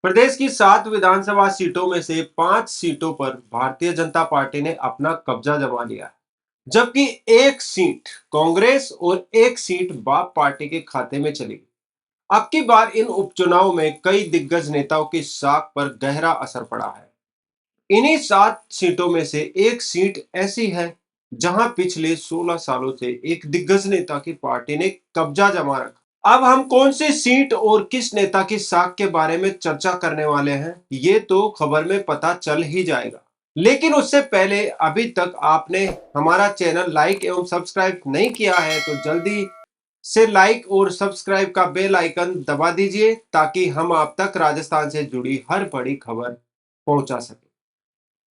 प्रदेश की 7 विधानसभा सीटों में से 5 सीटों पर भारतीय जनता पार्टी ने अपना कब्जा जमा लिया है, जबकि एक सीट कांग्रेस और एक सीट बाप पार्टी के खाते में चली गई। अब की बार इन उपचुनाव में कई दिग्गज नेताओं की साख पर गहरा असर पड़ा है। इन्हीं 7 सीटों में से एक सीट ऐसी है जहां पिछले 16 सालों से एक दिग्गज नेता की पार्टी ने कब्जा जमा रखा। अब हम कौन सी सीट और किस नेता की साख के बारे में चर्चा करने वाले हैं, ये तो खबर में पता चल ही जाएगा। लेकिन उससे पहले अभी तक आपने हमारा चैनल लाइक एवं सब्सक्राइब नहीं किया है तो जल्दी से लाइक और सब्सक्राइब का बेल आइकन दबा दीजिए ताकि हम आप तक राजस्थान से जुड़ी हर बड़ी खबर पहुंचा सके।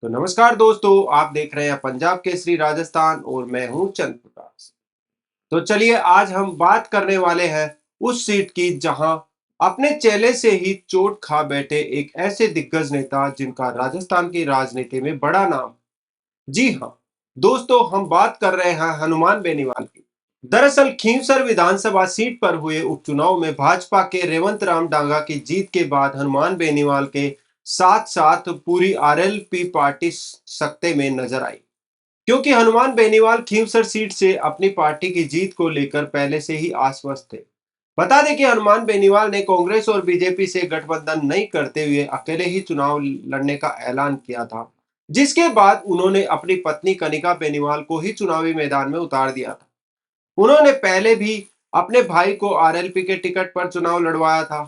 तो नमस्कार दोस्तों, आप देख रहे हैं पंजाब केसरी राजस्थान और मैं हूं चंद प्रकाश। तो चलिए आज हम बात करने वाले हैं उस सीट की जहां अपने चेहरे से ही चोट खा बैठे एक ऐसे दिग्गज नेता जिनका राजस्थान की राजनीति में बड़ा नाम। जी हाँ दोस्तों, हम बात कर रहे हैं हनुमान बेनीवाल की। दरअसल खींवसर विधानसभा सीट पर हुए उपचुनाव में भाजपा के रेवंत राम डांगा की जीत के बाद हनुमान बेनीवाल के साथ साथ पूरी आरएलपी पार्टी सत्ते में नजर आई, क्योंकि हनुमान बेनीवाल खींवसर सीट से अपनी पार्टी की जीत को लेकर पहले से ही आश्वस्त थे। बता दें कि हनुमान बेनीवाल ने कांग्रेस और बीजेपी से गठबंधन नहीं करते हुए अकेले ही चुनाव लड़ने का ऐलान किया था, जिसके बाद उन्होंने अपनी पत्नी कनिका बेनीवाल को ही चुनावी मैदान में उतार दिया था। उन्होंने पहले भी अपने भाई को आरएलपी के टिकट पर चुनाव लड़वाया था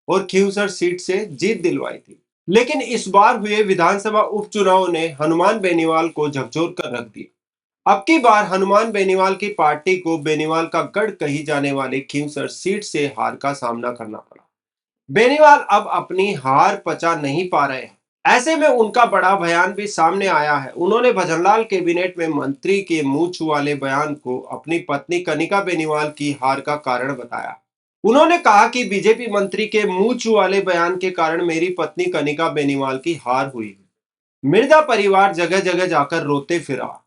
और खींवसर सीट से जीत दिलवाई थी। लेकिन इस बार हुए विधानसभा उपचुनाव ने हनुमान बेनीवाल को झकझोर कर रख दिया। अब की बार हनुमान बेनीवाल की पार्टी को बेनीवाल का गढ़ कही जाने वाली खींवसर सीट से हार का सामना करना पड़ा। बेनीवाल अब अपनी हार पचा नहीं पा रहे हैं। ऐसे में उनका बड़ा बयान भी सामने आया है। उन्होंने भजनलाल कैबिनेट में मंत्री के मुंह छू वाले बयान को अपनी पत्नी कनिका बेनीवाल की हार का कारण बताया। उन्होंने कहा कि बीजेपी मंत्री के मुंह छू वाले बयान के कारण मेरी पत्नी कनिका बेनीवाल की हार हुई। मिर्जा परिवार जगह जगह जाकर रोते फिरा,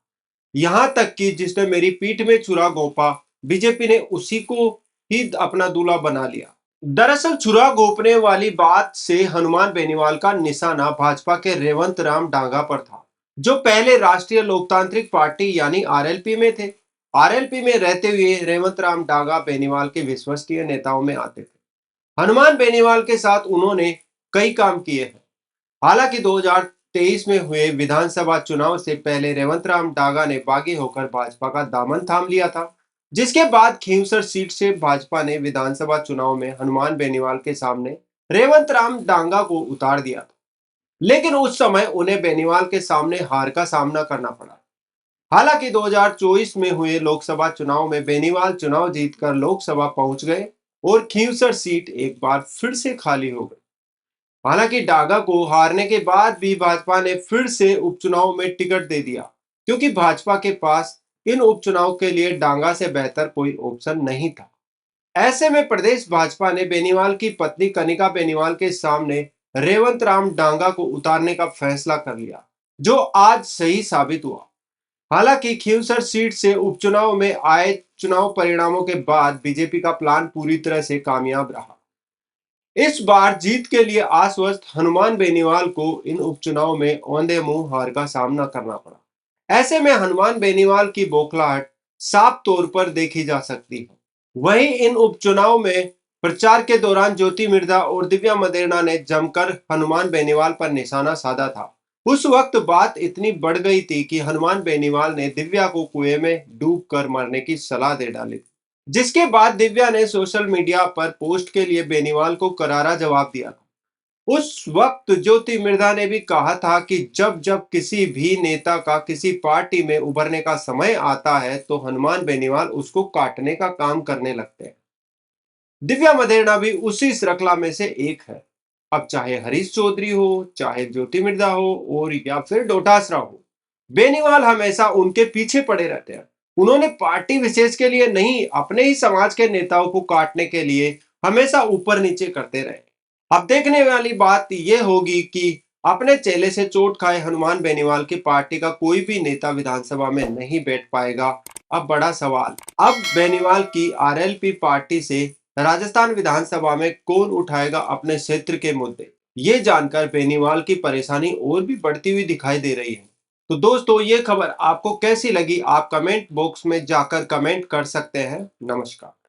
यहाँ तक कि जिसने मेरी पीठ में छुरा घोंपा बीजेपी ने उसी को ही अपना दूल्हा बना लिया। दरअसल छुरा घोंपने वाली बात से हनुमान बेनीवाल का निशाना भाजपा के रेवंत राम डांगा पर था, जो पहले राष्ट्रीय लोकतांत्रिक पार्टी यानी आरएलपी में थे। आरएलपी में रहते हुए रेवंत राम डांगा बेनीवाल के विश्वसनीय नेताओं में आते थे। हनुमान बेनीवाल के साथ उन्होंने कई काम किए हैं। हालांकि 2023 में हुए विधानसभा चुनाव से पहले रेवंत राम डागा ने बागी होकर भाजपा का दामन थाम लिया था, जिसके बाद खींवसर सीट से भाजपा ने विधानसभा चुनाव में हनुमान बेनीवाल के सामने रेवंत राम डांगा को उतार दिया था। लेकिन उस समय उन्हें बेनीवाल के सामने हार का सामना करना पड़ा। हालांकि 2024 में हुए लोकसभा चुनाव में बेनीवाल चुनाव जीतकर लोकसभा पहुंच गए और खींवसर सीट एक बार फिर से खाली हो गई। हालांकि डागा को हारने के बाद भी भाजपा ने फिर से उपचुनाव में टिकट दे दिया, क्योंकि भाजपा के पास इन उपचुनाव के लिए डांगा से बेहतर कोई ऑप्शन नहीं था। ऐसे में प्रदेश भाजपा ने बेनीवाल की पत्नी कनिका बेनीवाल के सामने रेवंत राम डांगा को उतारने का फैसला कर लिया, जो आज सही साबित हुआ। हालांकि खींवसर सीट से उपचुनाव में आए चुनाव परिणामों के बाद बीजेपी का प्लान पूरी तरह से कामयाब रहा। इस बार जीत के लिए आश्वस्त हनुमान बेनीवाल को इन उपचुनाव में औंधे मुंह हार का सामना करना पड़ा। ऐसे में हनुमान बेनीवाल की बौखलाहट साफ तौर पर देखी जा सकती है। वहीं इन उपचुनाव में प्रचार के दौरान ज्योति मिर्धा और दिव्या मदेरणा ने जमकर हनुमान बेनीवाल पर निशाना साधा था। उस वक्त बात इतनी बढ़ गई थी कि हनुमान बेनीवाल ने दिव्या को कुएं में डूब कर मरने की सलाह दे डाली, जिसके बाद दिव्या ने सोशल मीडिया पर पोस्ट के लिए बेनीवाल को करारा जवाब दिया था। उस वक्त ज्योति मिर्धा ने भी कहा था कि जब जब किसी भी नेता का किसी पार्टी में उभरने का समय आता है तो हनुमान बेनीवाल उसको काटने का काम करने लगते हैं। दिव्या मदेरणा भी उसी श्रृंखला में से एक है। अब चाहे हरीश चौधरी हो, चाहे ज्योति मिर्धा हो और या फिर डोटासरा हो, बेनीवाल हमेशा उनके पीछे पड़े रहते हैं। उन्होंने पार्टी विशेष के लिए नहीं, अपने ही समाज के नेताओं को काटने के लिए हमेशा ऊपर नीचे करते रहे। अब देखने वाली बात यह होगी कि अपने चेहरे से चोट खाए हनुमान बेनीवाल की पार्टी का कोई भी नेता विधानसभा में नहीं बैठ पाएगा। अब बड़ा सवाल, अब बेनीवाल की आरएलपी पार्टी से राजस्थान विधानसभा में कौन उठाएगा अपने क्षेत्र के मुद्दे। ये जानकर बेनीवाल की परेशानी और भी बढ़ती हुई दिखाई दे रही है। तो दोस्तों, ये खबर आपको कैसी लगी, आप कमेंट बॉक्स में जाकर कमेंट कर सकते हैं। नमस्कार।